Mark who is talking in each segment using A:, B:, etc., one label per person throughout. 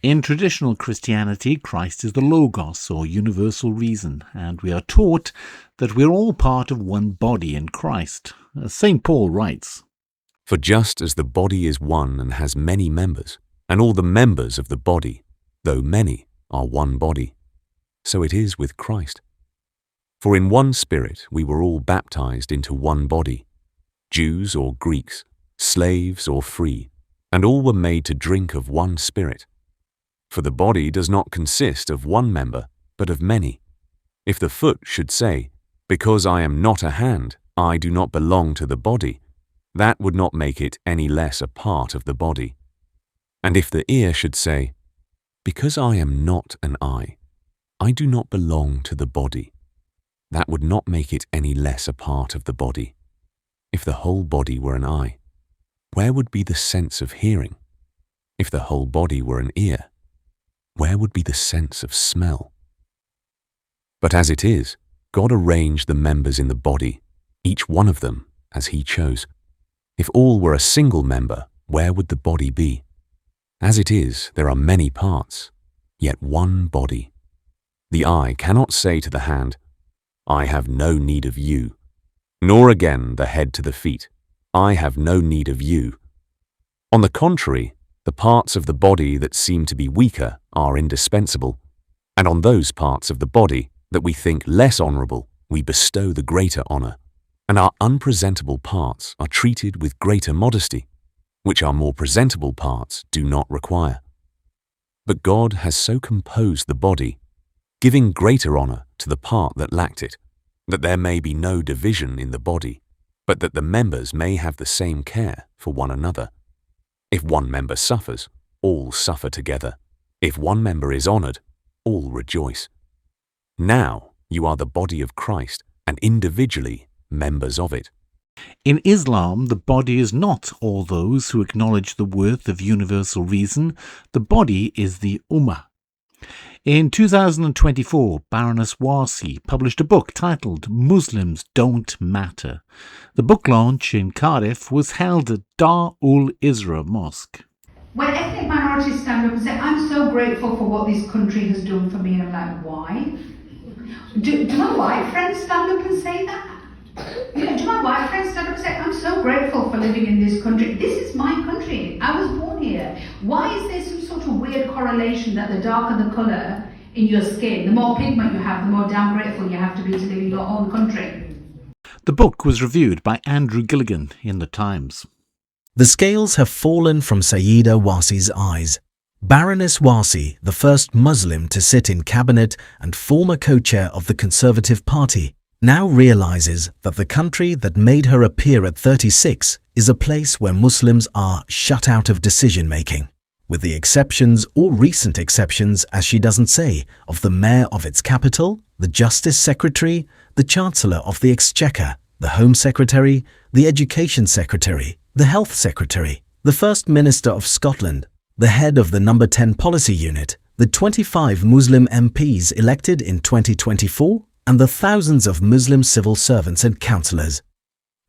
A: In traditional Christianity, Christ is the Logos, or universal reason, and we are taught that we're all part of one body in Christ. St. Paul writes,
B: "For just as the body is one and has many members, and all the members of the body, though many, are one body, so it is with Christ. For in one Spirit we were all baptized into one body, Jews or Greeks, slaves or free, and all were made to drink of one Spirit. For the body does not consist of one member, but of many. If the foot should say, 'Because I am not a hand, I do not belong to the body,' that would not make it any less a part of the body. And if the ear should say, 'Because I am not an eye, I do not belong to the body,' that would not make it any less a part of the body. If the whole body were an eye, where would be the sense of hearing? If the whole body were an ear, where would be the sense of smell? But as it is, God arranged the members in the body, each one of them as He chose. If all were a single member, where would the body be? As it is, there are many parts, yet one body. The eye cannot say to the hand, 'I have no need of you,' nor again the head to the feet, 'I have no need of you.' On the contrary, the parts of the body that seem to be weaker are indispensable, and on those parts of the body that we think less honourable we bestow the greater honour, and our unpresentable parts are treated with greater modesty, which our more presentable parts do not require. But God has so composed the body, giving greater honour to the part that lacked it, that there may be no division in the body, but that the members may have the same care for one another. If one member suffers, all suffer together. If one member is honoured, all rejoice. Now you are the body of Christ, and individually members of it."
A: In Islam, the body is not all those who acknowledge the worth of universal reason. The body is the Ummah. In 2024, Baroness Warsi published a book titled Muslims Don't Matter. The book launch in Cardiff was held at Dar ul Isra Mosque.
C: When ethnic minorities stand up and say, "I'm so grateful for what this country has done for me," and I'm like, why? Do my white friends stand up and say that? Do my white friends stand up and say, "I'm so grateful for living in this country. This is my country. I was born here." Why is there some sort of weird correlation that the darker the colour in your skin, the more pigment you have, the more damn grateful you have to be to live in your own country?
A: The book was reviewed by Andrew Gilligan in The Times.
D: The scales have fallen from Sayeeda Warsi's eyes. Baroness Warsi, the first Muslim to sit in cabinet and former co-chair of the Conservative Party, now realizes that the country that made her appear at 36 is a place where Muslims are shut out of decision-making, with the exceptions, or recent exceptions as she doesn't say, of the mayor of its capital, the Justice Secretary, the Chancellor of the Exchequer, the Home Secretary, the Education Secretary, the Health Secretary, the First Minister of Scotland, the head of the No. 10 Policy Unit, the 25 Muslim MPs elected in 2024, and the thousands of Muslim civil servants and councillors.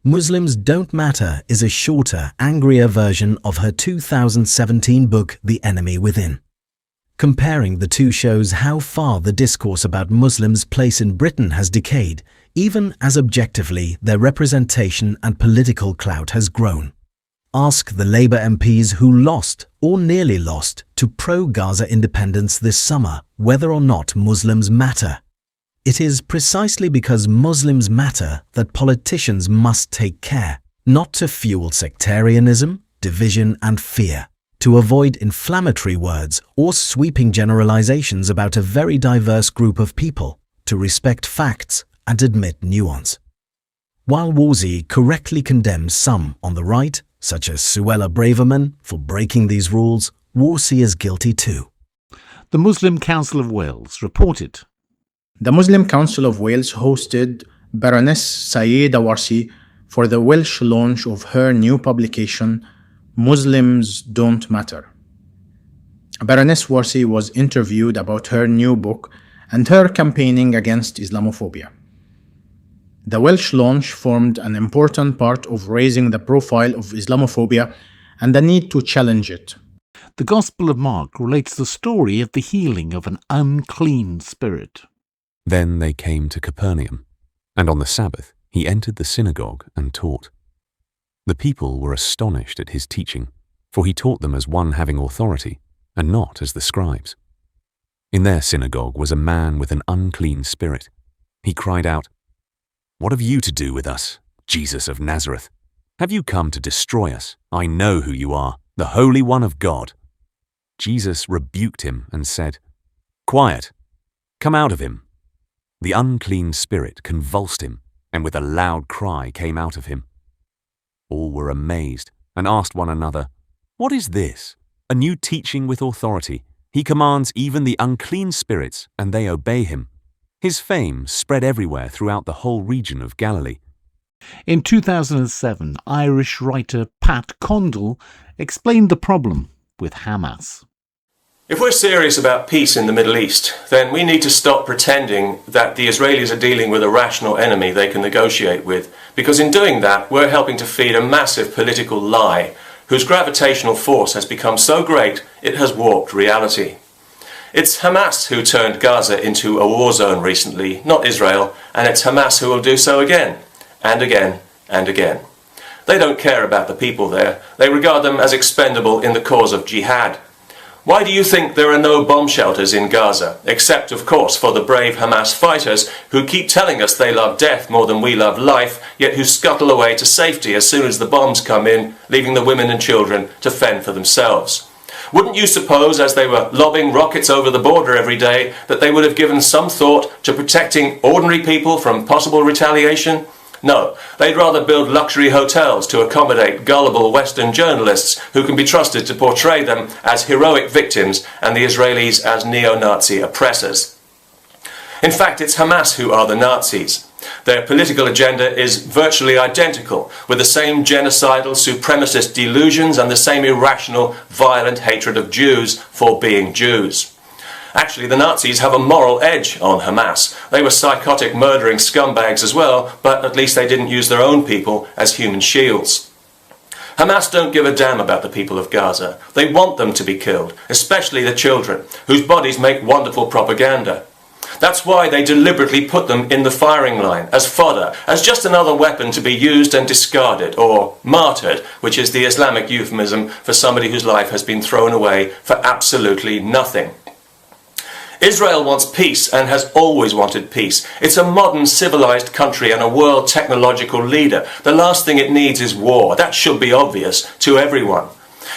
D: Muslims Don't Matter is a shorter, angrier version of her 2017 book The Enemy Within. Comparing the two shows how far the discourse about Muslims' place in Britain has decayed, even as objectively their representation and political clout has grown. Ask the Labour MPs who lost, or nearly lost, to pro-Gaza independence this summer whether or not Muslims matter. It is precisely because Muslims matter that politicians must take care, not to fuel sectarianism, division and fear, to avoid inflammatory words or sweeping generalizations about a very diverse group of people, to respect facts and admit nuance. While Warsi correctly condemns some on the right, such as Suella Braverman, for breaking these rules, Warsi is guilty too.
A: The Muslim Council of Wales reported.
E: The Muslim Council of Wales hosted Baroness Sayeeda Warsi for the Welsh launch of her new publication, Muslims Don't Matter. Baroness Warsi was interviewed about her new book and her campaigning against Islamophobia. The Welsh launch formed an important part of raising the profile of Islamophobia and the need to challenge it.
A: The Gospel of Mark relates the story of the healing of an unclean spirit.
B: Then they came to Capernaum, and on the Sabbath he entered the synagogue and taught. The people were astonished at his teaching, for he taught them as one having authority, and not as the scribes. In their synagogue was a man with an unclean spirit. He cried out, "What have you to do with us, Jesus of Nazareth? Have you come to destroy us? I know who you are, the Holy One of God." Jesus rebuked him and said, "Quiet, come out of him." The unclean spirit convulsed him, and with a loud cry came out of him. All were amazed and asked one another, "What is this? A new teaching with authority. He commands even the unclean spirits, and they obey him." His fame spread everywhere throughout the whole region of Galilee.
A: In 2007, Irish writer Pat Condell explained the problem with Hamas.
F: If we're serious about peace in the Middle East, then we need to stop pretending that the Israelis are dealing with a rational enemy they can negotiate with, because in doing that, we're helping to feed a massive political lie whose gravitational force has become so great it has warped reality. It's Hamas who turned Gaza into a war zone recently, not Israel, and it's Hamas who will do so again, and again, and again. They don't care about the people there. They regard them as expendable in the cause of jihad. Why do you think there are no bomb shelters in Gaza, except, of course, for the brave Hamas fighters who keep telling us they love death more than we love life, yet who scuttle away to safety as soon as the bombs come in, leaving the women and children to fend for themselves? Wouldn't you suppose, as they were lobbing rockets over the border every day, that they would have given some thought to protecting ordinary people from possible retaliation? No, they'd rather build luxury hotels to accommodate gullible Western journalists who can be trusted to portray them as heroic victims and the Israelis as neo-Nazi oppressors. In fact, it's Hamas who are the Nazis. Their political agenda is virtually identical, with the same genocidal supremacist delusions and the same irrational, violent hatred of Jews for being Jews. Actually, the Nazis have a moral edge on Hamas. They were psychotic, murdering scumbags as well, but at least they didn't use their own people as human shields. Hamas don't give a damn about the people of Gaza. They want them to be killed, especially the children, whose bodies make wonderful propaganda. That's why they deliberately put them in the firing line, as fodder, as just another weapon to be used and discarded, or martyred, which is the Islamic euphemism for somebody whose life has been thrown away for absolutely nothing. Israel wants peace and has always wanted peace. It's a modern civilized country and a world technological leader. The last thing it needs is war. That should be obvious to everyone.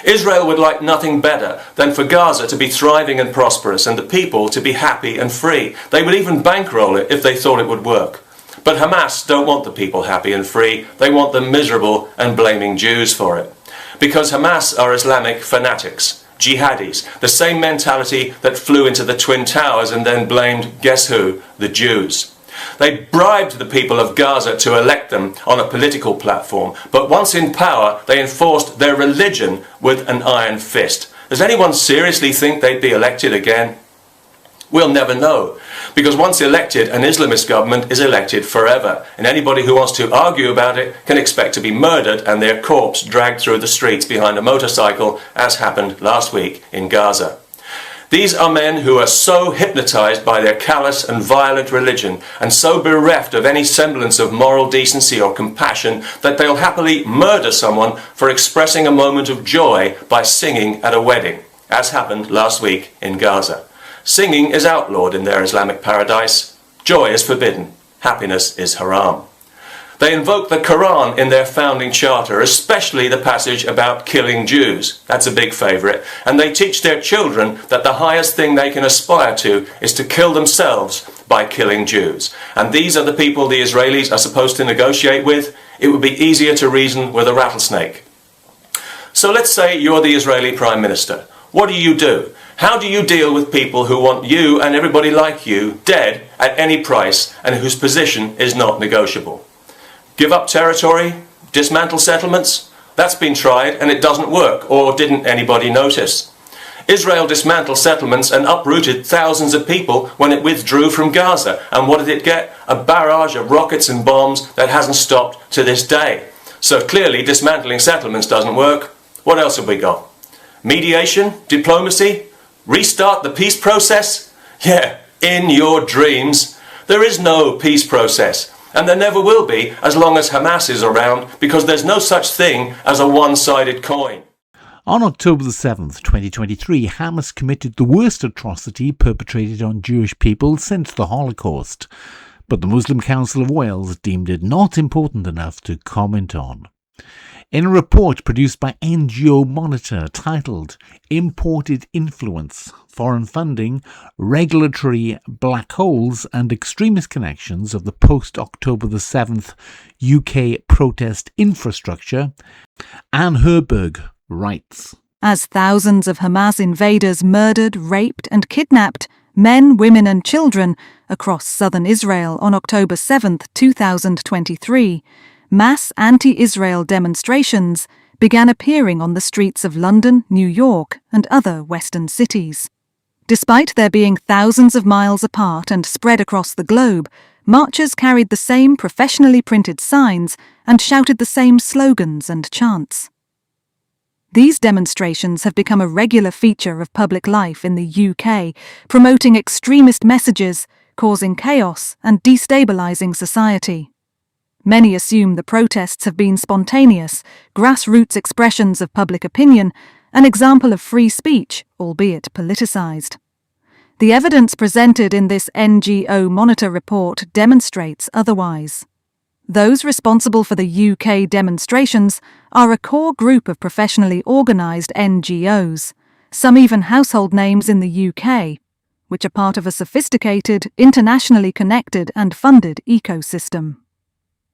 F: Israel would like nothing better than for Gaza to be thriving and prosperous and the people to be happy and free. They would even bankroll it if they thought it would work. But Hamas don't want the people happy and free. They want them miserable and blaming Jews for it. Because Hamas are Islamic fanatics. Jihadis, the same mentality that flew into the Twin Towers and then blamed, guess who? The Jews. They bribed the people of Gaza to elect them on a political platform, but once in power, they enforced their religion with an iron fist. Does anyone seriously think they'd be elected again? We'll never know, because once elected, an Islamist government is elected forever, and anybody who wants to argue about it can expect to be murdered and their corpse dragged through the streets behind a motorcycle, as happened last week in Gaza. These are men who are so hypnotized by their callous and violent religion, and so bereft of any semblance of moral decency or compassion, that they'll happily murder someone for expressing a moment of joy by singing at a wedding, as happened last week in Gaza. Singing is outlawed in their Islamic paradise. Joy is forbidden. Happiness is haram. They invoke the Quran in their founding charter, especially the passage about killing Jews. That's a big favourite. And they teach their children that the highest thing they can aspire to is to kill themselves by killing Jews. And these are the people the Israelis are supposed to negotiate with. It would be easier to reason with a rattlesnake. So let's say you're the Israeli Prime Minister. What do? How do you deal with people who want you and everybody like you dead at any price and whose position is not negotiable? Give up territory? Dismantle settlements? That's been tried and it doesn't work, or didn't anybody notice? Israel dismantled settlements and uprooted thousands of people when it withdrew from Gaza. And what did it get? A barrage of rockets and bombs that hasn't stopped to this day. So clearly dismantling settlements doesn't work. What else have we got? Mediation? Diplomacy? Restart the peace process? Yeah, in your dreams. There is no peace process, and there never will be as long as Hamas is around, because there's no such thing as a one-sided coin.
A: On October the 7th, 2023, Hamas committed the worst atrocity perpetrated on Jewish people since the Holocaust, but the Muslim Council of Wales deemed it not important enough to comment on. In a report produced by NGO Monitor titled Imported Influence, Foreign Funding, Regulatory Black Holes and Extremist Connections of the Post-October the 7th UK Protest Infrastructure, Anne Herberg writes,
G: As thousands of Hamas invaders murdered, raped and kidnapped men, women and children across southern Israel on October 7, 2023, mass anti-Israel demonstrations began appearing on the streets of London, New York and other Western cities. Despite their being thousands of miles apart and spread across the globe, marchers carried the same professionally printed signs and shouted the same slogans and chants. These demonstrations have become a regular feature of public life in the UK, promoting extremist messages, causing chaos and destabilising society. Many assume the protests have been spontaneous, grassroots expressions of public opinion, an example of free speech, albeit politicised. The evidence presented in this NGO Monitor report demonstrates otherwise. Those responsible for the UK demonstrations are a core group of professionally organised NGOs, some even household names in the UK, which are part of a sophisticated, internationally connected and funded ecosystem.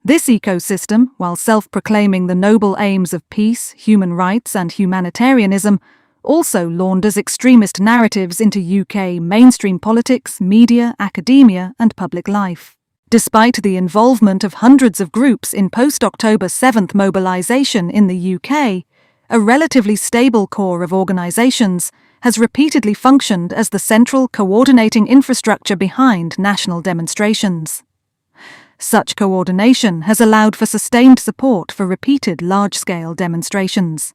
G: This ecosystem, while self-proclaiming the noble aims of peace, human rights and humanitarianism, also launders extremist narratives into UK mainstream politics, media, academia and public life. Despite the involvement of hundreds of groups in post-October 7th mobilisation in the UK, a relatively stable core of organisations has repeatedly functioned as the central coordinating infrastructure behind national demonstrations. Such coordination has allowed for sustained support for repeated large-scale demonstrations.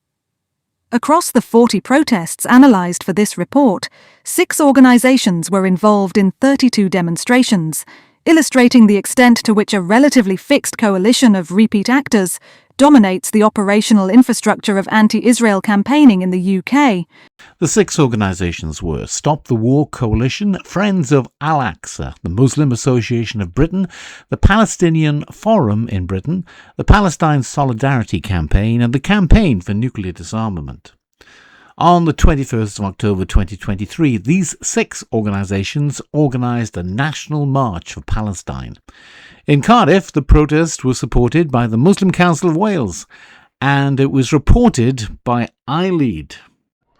G: Across the 40 protests analysed for this report, 6 organisations were involved in 32 demonstrations, illustrating the extent to which a relatively fixed coalition of repeat actors dominates the operational infrastructure of anti-Israel campaigning in the UK.
A: The 6 organisations were Stop the War Coalition, Friends of Al-Aqsa, the Muslim Association of Britain, the Palestinian Forum in Britain, the Palestine Solidarity Campaign and the Campaign for Nuclear Disarmament. On the 21st of October 2023, these 6 organisations organised a national march for Palestine. In Cardiff, the protest was supported by the Muslim Council of Wales, and it was reported by iLEAD.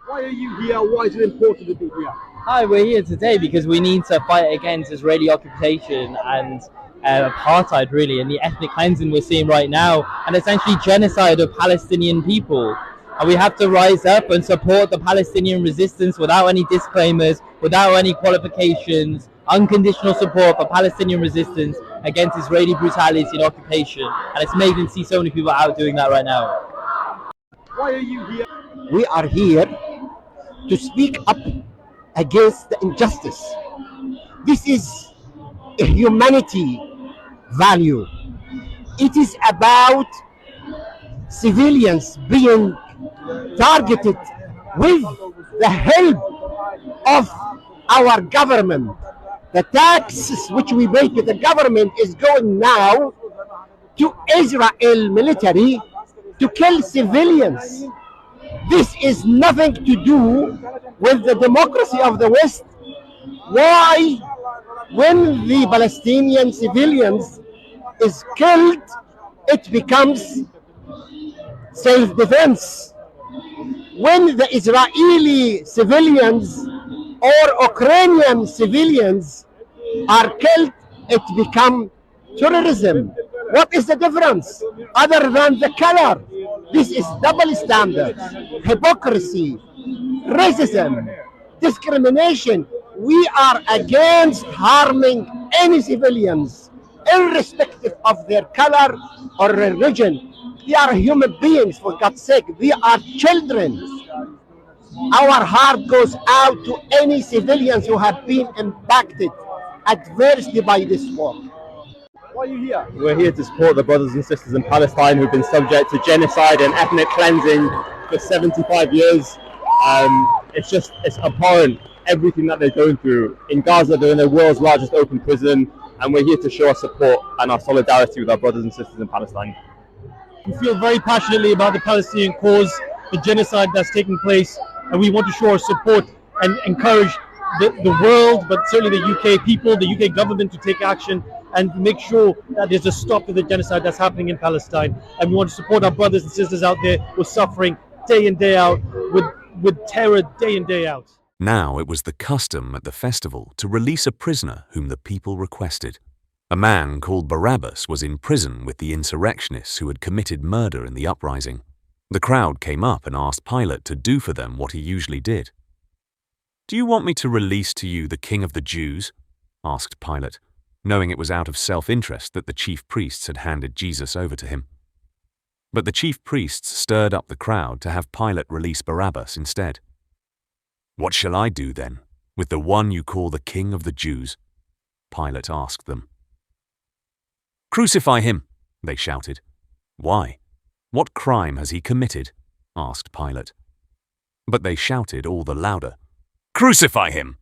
H: Why are you here? Why is it important to be here?
I: Hi, we're here today because we need to fight against Israeli occupation and apartheid, really, and the ethnic cleansing we're seeing right now, and essentially genocide of Palestinian people. And we have to rise up and support the Palestinian resistance without any disclaimers, without any qualifications, unconditional support for Palestinian resistance against Israeli brutality and occupation. And it's amazing to see so many people out doing that right now.
H: Why are you here?
J: We are here to speak up against the injustice. This is a humanity value. It is about civilians being targeted with the help of our government. The taxes which we pay to the government is going now to Israel military to kill civilians. This is nothing to do with the democracy of the West. Why, when the Palestinian civilians is killed, it becomes self-defense? When the Israeli civilians or Ukrainian civilians are killed, it becomes terrorism. What is the difference other than the color? This is double standard, hypocrisy, racism, discrimination. We are against harming any civilians, irrespective of their color or religion. They are human beings, for God's sake. They are children. Our heart goes out to any civilians who have been impacted adversely by this war.
H: Why are you here?
K: We're here to support the brothers and sisters in Palestine who've been subject to genocide and ethnic cleansing for 75 years. It's abhorrent, everything that they're going through. In Gaza, they're in the world's largest open prison, and we're here to show our support and our solidarity with our brothers and sisters in Palestine.
L: We feel very passionately about the Palestinian cause, the genocide that's taking place, and we want to show our support and encourage the world, but certainly the UK people, the UK government to take action and make sure that there's a stop to the genocide that's happening in Palestine. And we want to support our brothers and sisters out there who are suffering day in, day out, with terror day in, day out.
B: Now it was the custom at the festival to release a prisoner whom the people requested. A man called Barabbas was in prison with the insurrectionists who had committed murder in the uprising. The crowd came up and asked Pilate to do for them what he usually did. "Do you want me to release to you the King of the Jews?" asked Pilate, knowing it was out of self-interest that the chief priests had handed Jesus over to him. But the chief priests stirred up the crowd to have Pilate release Barabbas instead. "What shall I do then with the one you call the King of the Jews?" Pilate asked them. "Crucify him," they shouted. "Why? What crime has he committed?" asked Pilate. But they shouted all the louder, "Crucify him!"